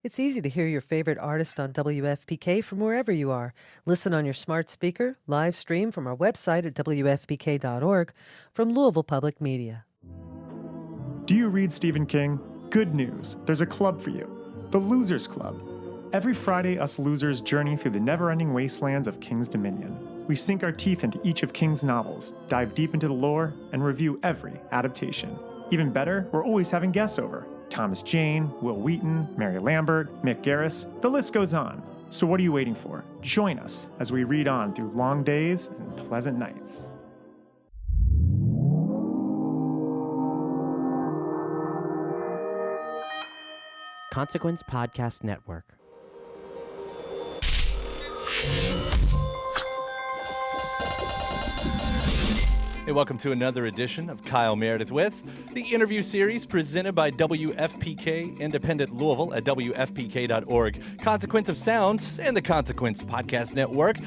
It's easy to hear your favorite artist on WFPK from wherever you are. Listen on your smart speaker, live stream from our website at WFPK.org, from Louisville Public Media. Do you read Stephen King? Good news. There's a club for you. The Losers Club. Every Friday, us losers journey through the never-ending wastelands of King's Dominion. We sink our teeth into each of King's novels, dive deep into the lore, and review every adaptation. Even better, we're always having guests over. Thomas Jane, Will Wheaton, Mary Lambert, Mick Garris, the list goes on. So what are you waiting for? Join us as we read on through long days and pleasant nights. Consequence Podcast Network. Hey, welcome to another edition of Kyle Meredith with, the interview series presented by WFPK Independent Louisville at WFPK.org, Consequence of Sound, and the Consequence Podcast Network.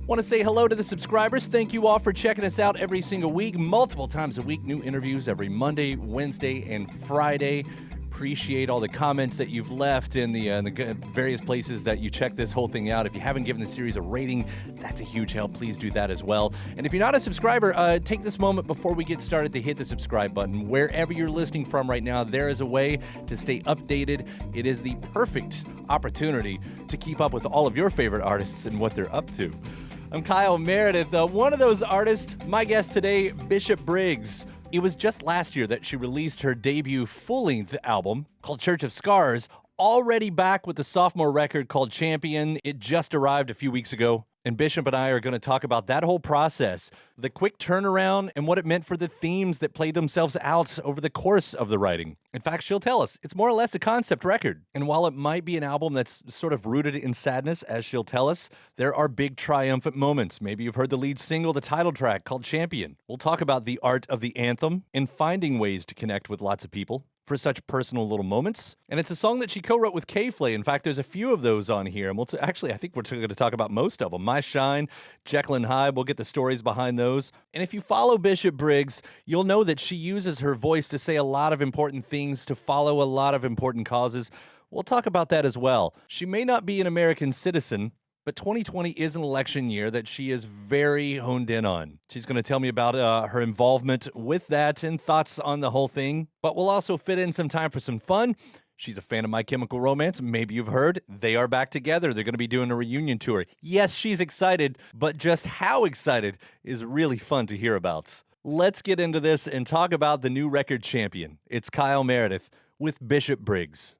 Want to say hello to the subscribers. Thank you all for checking us out every single week, multiple times a week. New interviews every Monday, Wednesday, and Friday. Appreciate all the comments that you've left in the various places that you check this whole thing out. If you haven't given the series a rating, that's a huge help. Please do that as well. And if you're not a subscriber, take this moment before we get started to hit the subscribe button. Wherever you're listening from right now, there is a way to stay updated. It is the perfect opportunity to keep up with all of your favorite artists and what they're up to. I'm Kyle Meredith, one of those artists. My guest today, Bishop Briggs. It was just last year that she released her debut full-length album called Church of Scars, already back with the sophomore record called Champion. It just arrived a few weeks ago, and Bishop and I are going to talk about that whole process, the quick turnaround, and what it meant for the themes that played themselves out over the course of the writing. In fact, she'll tell us it's more or less a concept record. And while it might be an album that's sort of rooted in sadness, as she'll tell us, there are big triumphant moments. Maybe you've heard the lead single, the title track called Champion. We'll talk about the art of the anthem and finding ways to connect with lots of people for such personal little moments. And it's a song that she co-wrote with K.Flay. In fact, there's a few of those on here. And actually, I think we're going to talk about most of them. My Shine, Jekyll Hide, we'll get the stories behind those. And if you follow Bishop Briggs, you'll know that she uses her voice to say a lot of important things, to follow a lot of important causes. We'll talk about that as well. She may not be an American citizen, but 2020 is an election year that she is very honed in on. She's going to tell me about her involvement with that and thoughts on the whole thing. But we'll also fit in some time for some fun. She's a fan of My Chemical Romance. Maybe you've heard they are back together. They're going to be doing a reunion tour. Yes, she's excited, but just how excited is really fun to hear about. Let's get into this and talk about the new record Champion. It's Kyle Meredith with Bishop Briggs.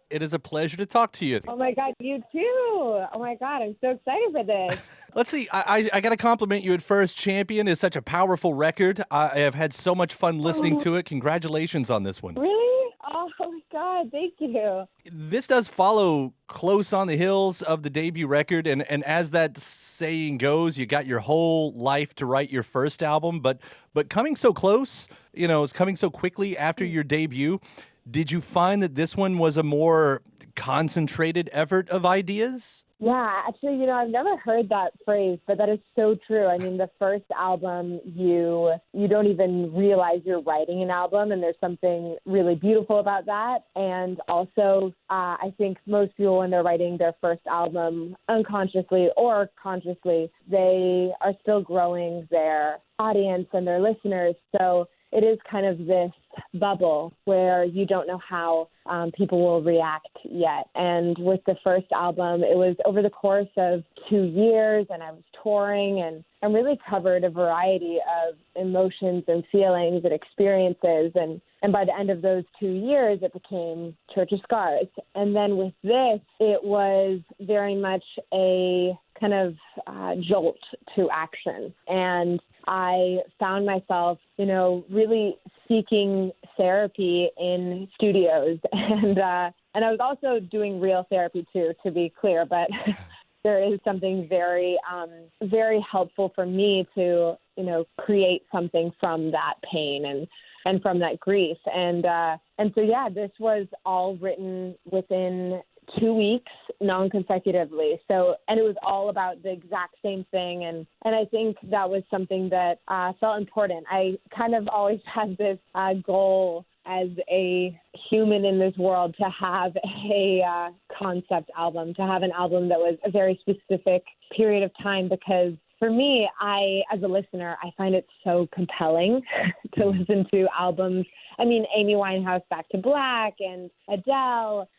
It is a pleasure to talk to you. Oh, my God, you too. Oh, my God, I'm so excited for this. Let's see. I got to compliment you at first. Champion is such a powerful record. I have had so much fun listening to it. Congratulations on this one. Really? Oh, my God, thank you. This does follow close on the heels of the debut record. And as that saying goes, you got your whole life to write your first album. But coming so close, it's coming so quickly after your debut. Did you find that this one was a more concentrated effort of ideas? Yeah, actually, I've never heard that phrase, but that is so true. I mean, the first album, you don't even realize you're writing an album, and there's something really beautiful about that. And also, I think most people, when they're writing their first album, unconsciously or consciously, they are still growing their audience and their listeners. So it is kind of this bubble where you don't know how people will react yet. And with the first album, it was over the course of 2 years, and I was touring and really covered a variety of emotions and feelings and experiences. And by the end of those 2 years, it became Church of Scars. And then with this, it was very much a kind of jolt to action. And I found myself, really seeking therapy in studios. And I was also doing real therapy too, to be clear, but there is something very, very helpful for me to, create something from that pain and from that grief. And so, yeah, this was all written within 2 weeks, non-consecutively. So, and it was all about the exact same thing. And I think that was something that felt important. I kind of always had this goal as a human in this world to have a concept album, to have an album that was a very specific period of time, because for me, as a listener, I find it so compelling to listen to albums. I mean, Amy Winehouse, Back to Black, and Adele,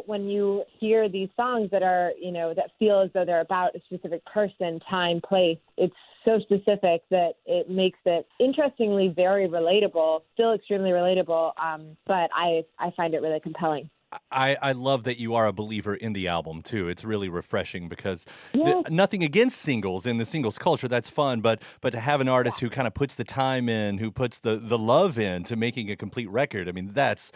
when you hear these songs that are, that feel as though they're about a specific person, time, place, it's so specific that it makes it interestingly very relatable, still extremely relatable, but I find it really compelling. I love that you are a believer in the album, too. It's really refreshing because nothing against singles and the singles culture. That's fun. But to have an artist who kind of puts the time in, who puts the love in to making a complete record, I mean, that's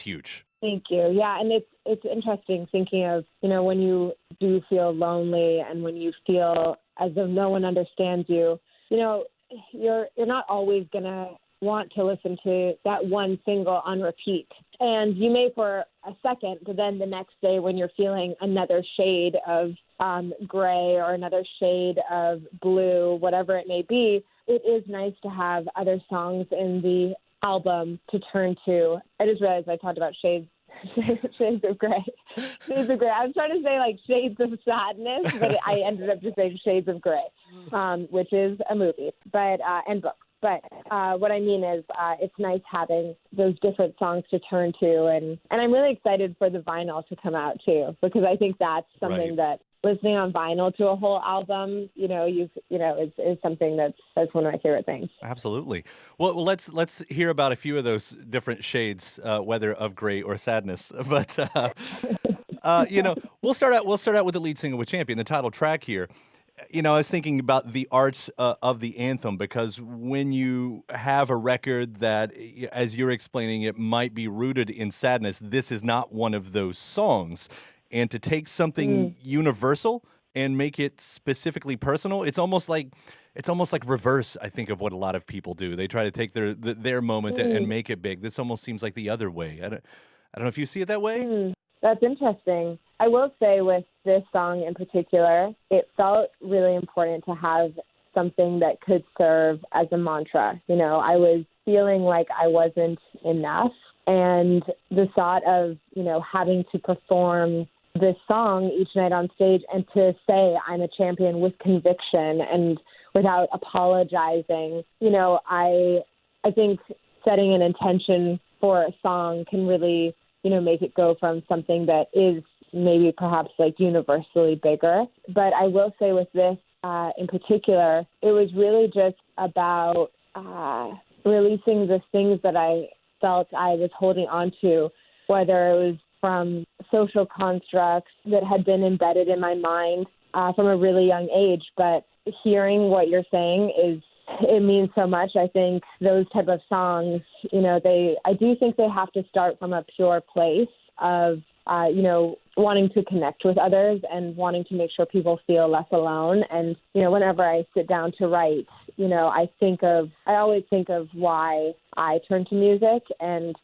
huge. Thank you. Yeah, and it's interesting thinking of, when you do feel lonely and when you feel as though no one understands you, you're not always going to want to listen to that one single on repeat. And you may for a second, but then the next day when you're feeling another shade of gray or another shade of blue, whatever it may be, it is nice to have other songs in the album to turn to. I just realized I talked about shades of gray. Shades of gray. I was trying to say like shades of sadness, but I ended up just saying shades of gray, which is a movie, but and book. But what I mean is it's nice having those different songs to turn to. And I'm really excited for the vinyl to come out, too, because I think that's something that listening on vinyl to a whole album, is something that's one of my favorite things. Absolutely. Well, let's hear about a few of those different shades, whether of gray or sadness. But, we'll start out with the lead single with Champion, the title track here. I was thinking about the arts of the anthem, because when you have a record that, as you're explaining, it might be rooted in sadness, this is not one of those songs. And to take something universal and make it specifically personal, it's almost like reverse, I think, of what a lot of people do. They try to take their moment and make it big. This almost seems like the other way. I don't know if you see it that way. That's interesting. I will say with this song in particular, it felt really important to have something that could serve as a mantra. I was feeling like I wasn't enough. And the thought of, having to perform this song each night on stage and to say I'm a champion with conviction and without apologizing, I think setting an intention for a song can really make it go from something that is maybe perhaps like universally bigger. But I will say with this in particular, it was really just about releasing the things that I felt I was holding on to, whether it was from social constructs that had been embedded in my mind from a really young age. But hearing what you're saying it means so much. I think those type of songs, I do think they have to start from a pure place of, wanting to connect with others and wanting to make sure people feel less alone. And, whenever I sit down to write, I always think of why I turn to music and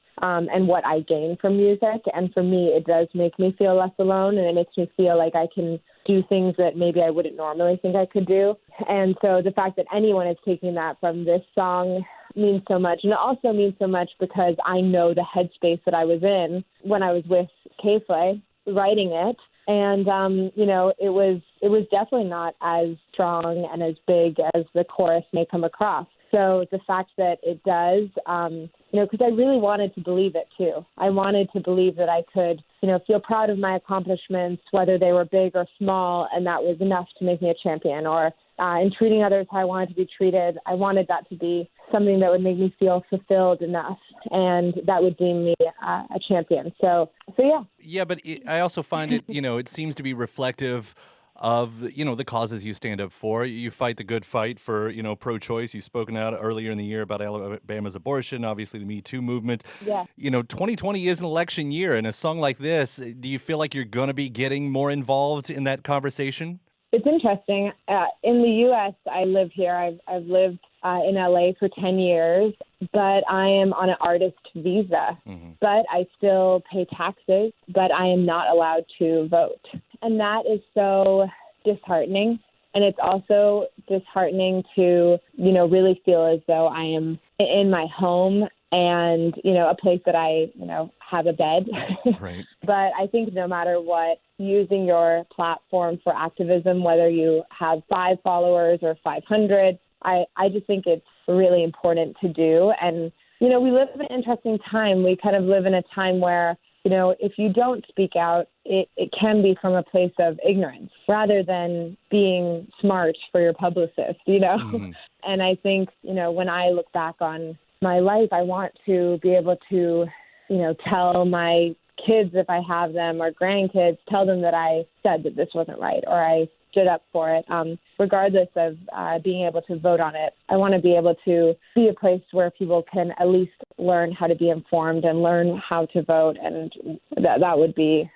what I gain from music. And for me, it does make me feel less alone, and it makes me feel like I can do things that maybe I wouldn't normally think I could do. And so the fact that anyone is taking that from this song means so much. And it also means so much because I know the headspace that I was in when I was with K.Flay writing it. And, it was definitely not as strong and as big as the chorus may come across. So the fact that it does, because I really wanted to believe it too. I wanted to believe that I could, feel proud of my accomplishments, whether they were big or small, and that was enough to make me a champion. Or in treating others how I wanted to be treated, I wanted that to be something that would make me feel fulfilled enough, and that would deem me a champion. So yeah. Yeah, but I also find it, it seems to be reflective of, the causes you stand up for. You fight the good fight for, pro-choice. You've spoken out earlier in the year about Alabama's abortion, obviously the Me Too movement. Yeah. 2020 is an election year, and a song like this, do you feel like you're going to be getting more involved in that conversation? It's interesting. In the U.S., I live here. I've lived in L.A. for 10 years, but I am on an artist visa. Mm-hmm. But I still pay taxes, but I am not allowed to vote. And that is so disheartening. And it's also disheartening to, really feel as though I am in my home and, a place that I, have a bed. Right. But I think no matter what, using your platform for activism, whether you have 5 followers or 500, I just think it's really important to do. And, we live in an interesting time. We kind of live in a time where, if you don't speak out, it can be from a place of ignorance rather than being smart for your publicist, Mm-hmm. And I think, when I look back on my life, I want to be able to, tell my kids, if I have them, or grandkids, tell them that I said that this wasn't right or I stood up for it. Regardless of being able to vote on it, I want to be able to be a place where people can at least learn how to be informed and learn how to vote, and that would be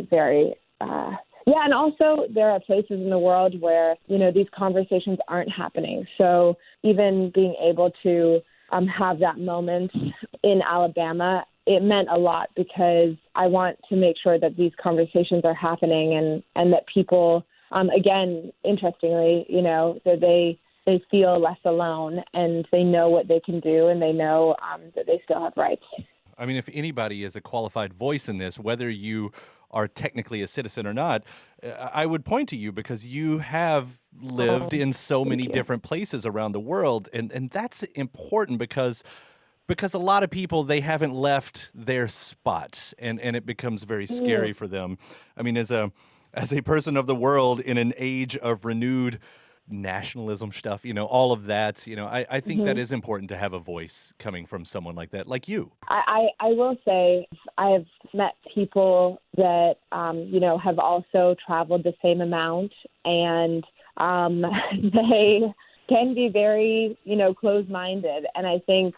very. Yeah, and also there are places in the world where these conversations aren't happening. So even being able to have that moment in Alabama, it meant a lot because I want to make sure that these conversations are happening and that people, again, interestingly, that they feel less alone and they know what they can do and they know that they still have rights. I mean, if anybody is a qualified voice in this, whether you are technically a citizen or not, I would point to you because you have lived in so many different places around the world. And that's important because a lot of people, they haven't left their spot and it becomes very scary for them. I mean, as a person of the world in an age of renewed nationalism stuff, all of that, I think that is important to have a voice coming from someone like that, like you. I will say I've met people that, have also traveled the same amount, and they can be very, closed-minded. And I think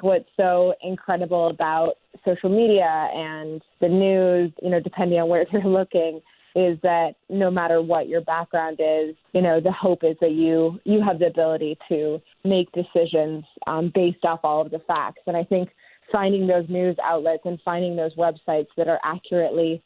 what's so incredible about social media and the news, depending on where you're looking, is that no matter what your background is, the hope is that you have the ability to make decisions based off all of the facts. And I think finding those news outlets and finding those websites that are accurately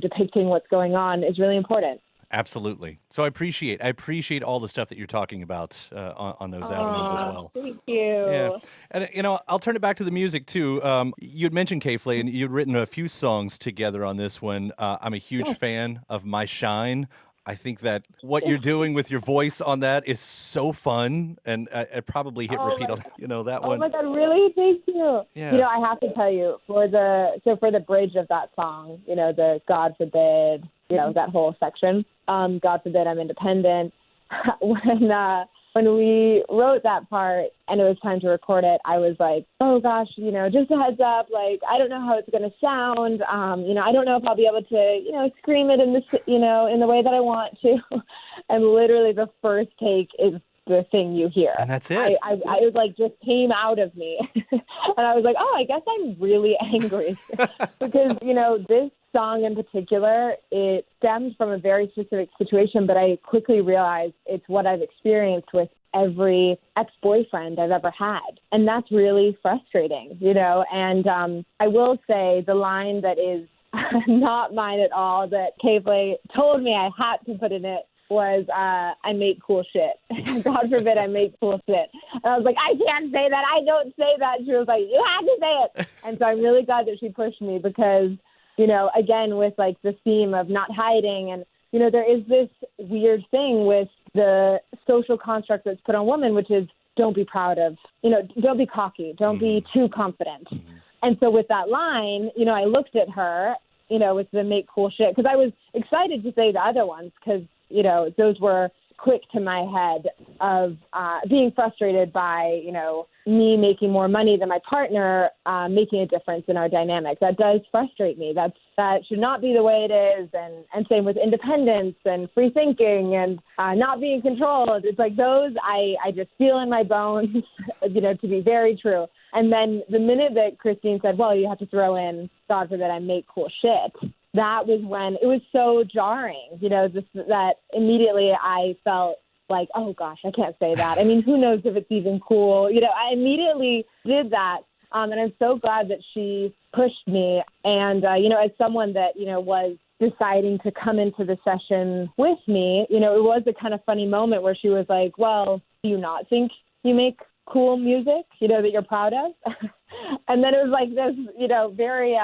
depicting what's going on is really important. Absolutely. So I appreciate all the stuff that you're talking about on those avenues as well. Thank you. Yeah. And, I'll turn it back to the music, too. You'd mentioned K.Flay, and you'd written a few songs together on this one. I'm a huge fan of My Shine. I think that what you're doing with your voice on that is so fun, and I probably hit repeat on that one. Oh, my God, really? Thank you. Yeah. I have to tell you, for the bridge of that song, the God forbid, that whole section, God forbid I'm independent. When we wrote that part and it was time to record it, I was like, oh gosh, just a heads up, like, I don't know how it's going to sound. I don't know if I'll be able to, scream it in the way that I want to. And literally the first take is the thing you hear. And that's it. I was like, just came out of me. And I was like, oh, I guess I'm really angry because, this song in particular, it stems from a very specific situation, but I quickly realized it's what I've experienced with every ex-boyfriend I've ever had. And that's really frustrating, and I will say the line that is not mine at all that K.Flay told me I had to put in it was, I make cool shit. God forbid I make cool shit. And I was like, I can't say that. I don't say that. She was like, you have to say it. And so I'm really glad that she pushed me because, again, with like the theme of not hiding and, there is this weird thing with the social construct that's put on women, which is don't be proud of, don't be cocky, don't be too confident. And so with that line, I looked at her, with the make cool shit because I was excited to say the other ones because, those were quick to my head of being frustrated by, me making more money than my partner, making a difference in our dynamic. That does frustrate me. That should not be the way it is. And same with independence and free thinking and not being controlled. It's like those I just feel in my bones, to be very true. And then the minute that Christine said, well, you have to throw in, God forbid I make cool shit, that was when it was so jarring, that immediately I felt like, oh, gosh, I can't say that. I mean, who knows if it's even cool? I immediately did that. And I'm so glad that she pushed me. And, as someone that, was deciding to come into the session with me, it was a kind of funny moment where she was like, well, do you not think you make cool music, that you're proud of. And then it was like this, very,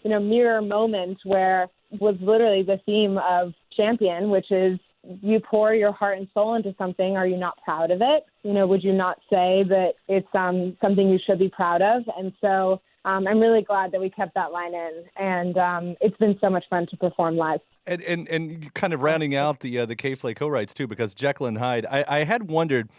mirror moment where was literally the theme of Champion, which is you pour your heart and soul into something. Are you not proud of it? Would you not say that it's something you should be proud of? And so I'm really glad that we kept that line in, and it's been so much fun to perform live. And kind of rounding out the K.Flay co-writes too, because Jekyll and Hyde, I had wondered,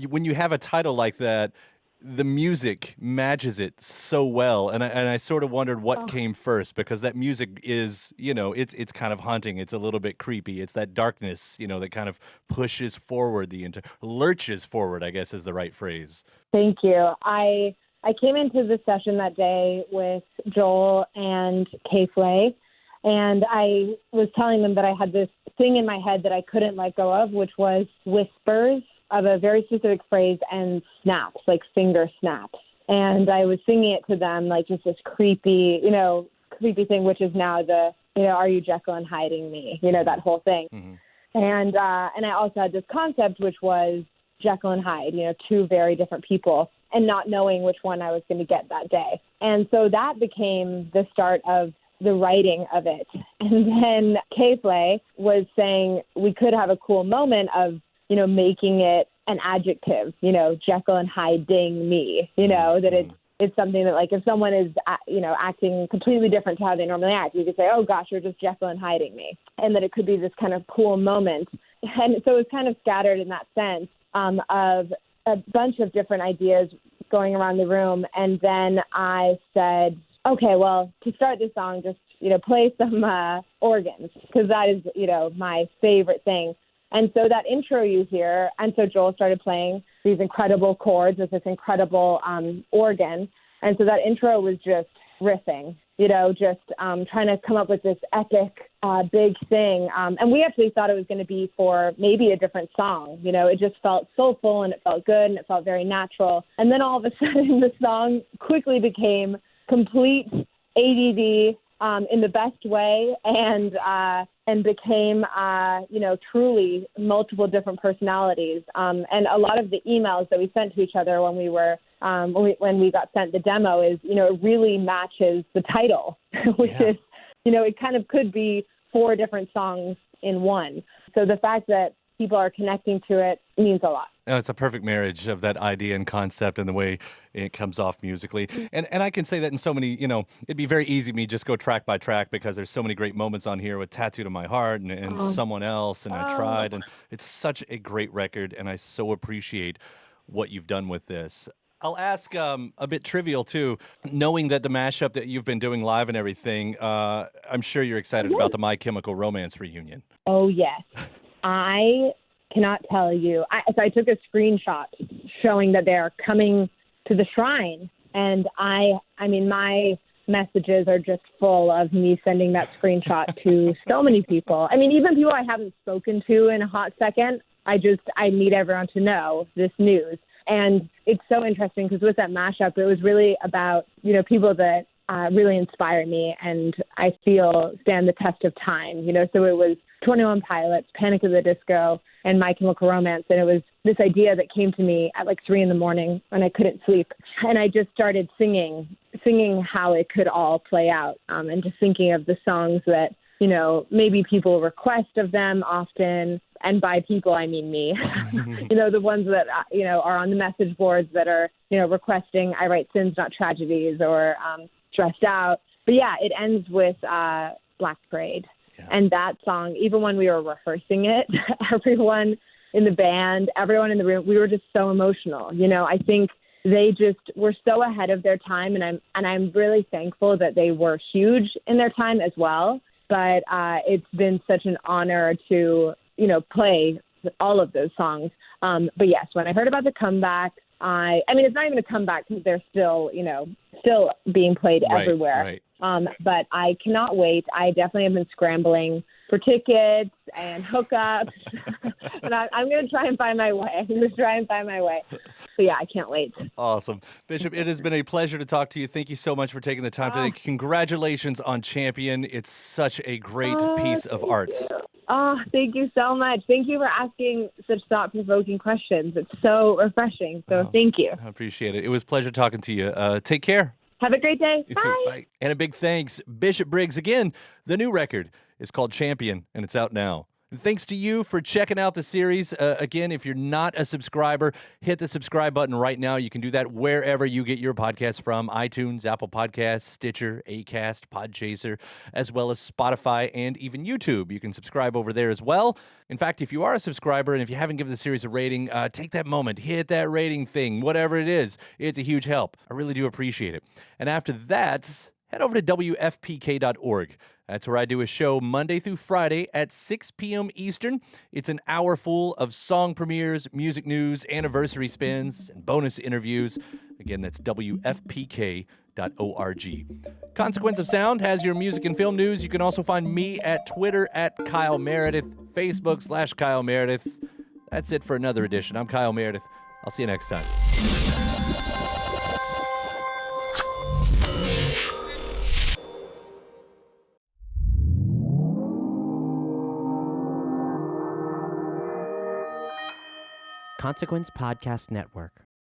when you have a title like that, the music matches it so well, and I sort of wondered what came first, because that music is, it's kind of haunting, it's a little bit creepy, it's that darkness, that kind of pushes forward lurches forward, I guess is the right phrase. Thank you. I came into the session that day with Joel and K.Flay, and I was telling them that I had this thing in my head that I couldn't let go of, which was whispers of a very specific phrase and snaps, like finger snaps. And I was singing it to them, like just this creepy thing, which is now the, are you Jekyll and hiding me? That whole thing. Mm-hmm. And I also had this concept, which was Jekyll and Hyde, two very different people, and not knowing which one I was going to get that day. And so that became the start of the writing of it. And then K.Flay was saying we could have a cool moment of, making it an adjective, Jekyll and hiding me, that it's something that, like, if someone is, acting completely different to how they normally act, you could say, oh gosh, you're just Jekyll and hiding me. And that it could be this kind of cool moment. And so it was kind of scattered in that sense of a bunch of different ideas going around the room. And then I said, okay, well, to start this song, just, play some organs, because that is, my favorite thing. And so that intro you hear, and so Joel started playing these incredible chords with this incredible organ. And so that intro was just riffing, trying to come up with this epic, big thing. And we actually thought it was going to be for maybe a different song. It just felt soulful and it felt good and it felt very natural. And then all of a sudden the song quickly became complete ADD in the best way, and became, truly multiple different personalities. And a lot of the emails that we sent to each other when we were, when we got sent the demo is, it really matches the title, which is, it kind of could be 4 different songs in one. So the fact that people are connecting to it means a lot. No, it's a perfect marriage of that idea and concept and the way it comes off musically. And I can say that in so many, it'd be very easy for me to just go track by track, because there's so many great moments on here with Tattooed on My Heart and Someone Else, and I Tried. And it's such a great record, and I so appreciate what you've done with this. I'll ask a bit trivial, too. Knowing that the mashup that you've been doing live and everything, I'm sure you're excited about the My Chemical Romance reunion. Oh, yes. I cannot tell you. So I took a screenshot showing that they're coming to the shrine. And I mean, my messages are just full of me sending that screenshot to so many people. I mean, even people I haven't spoken to in a hot second. I need everyone to know this news. And it's so interesting because with that mashup, it was really about, people that really inspire me and I feel stand the test of time. So it was 21 Pilots, Panic at the Disco, and My Chemical Romance. And it was this idea that came to me at like 3 a.m. when I couldn't sleep. And I just started singing how it could all play out, and just thinking of the songs that, maybe people request of them often. And by people, I mean me, the ones that, are on the message boards that are, requesting I Write Sins, Not Tragedies, or Stressed Out. But yeah, it ends with Black Parade. Yeah. And that song, even when we were rehearsing it, everyone in the band, everyone in the room, we were just so emotional. I think they just were so ahead of their time, and I'm really thankful that they were huge in their time as well. But it's been such an honor to, play all of those songs. But yes, when I heard about the comeback, I mean, it's not even a comeback because they're still, still being played everywhere. Right. But I cannot wait. I definitely have been scrambling for tickets and hookups. But I'm going to try and find my way. So yeah, I can't wait. Awesome. Bishop, it has been a pleasure to talk to you. Thank you so much for taking the time today. Congratulations on Champion. It's such a great piece of art. Oh, thank you so much. Thank you for asking such thought-provoking questions. It's so refreshing. So thank you. I appreciate it. It was a pleasure talking to you. Take care. Have a great day. You Bye. too. Bye. And a big thanks, Bishop Briggs. Again, the new record is called Champion, and it's out now. And thanks to you for checking out the series. Again, if you're not a subscriber, hit the subscribe button right now. You can do that wherever you get your podcasts from, iTunes, Apple Podcasts, Stitcher, Acast, Podchaser, as well as Spotify and even YouTube. You can subscribe over there as well. In fact, if you are a subscriber and if you haven't given the series a rating, take that moment, hit that rating thing, whatever it is. It's a huge help. I really do appreciate it. And after that, head over to WFPK.org. That's where I do a show Monday through Friday at 6 p.m. Eastern. It's an hour full of song premieres, music news, anniversary spins, and bonus interviews. Again, that's WFPK.org. Consequence of Sound has your music and film news. You can also find me at Twitter at Kyle Meredith, Facebook/Kyle Meredith. That's it for another edition. I'm Kyle Meredith. I'll see you next time. Consequence Podcast Network.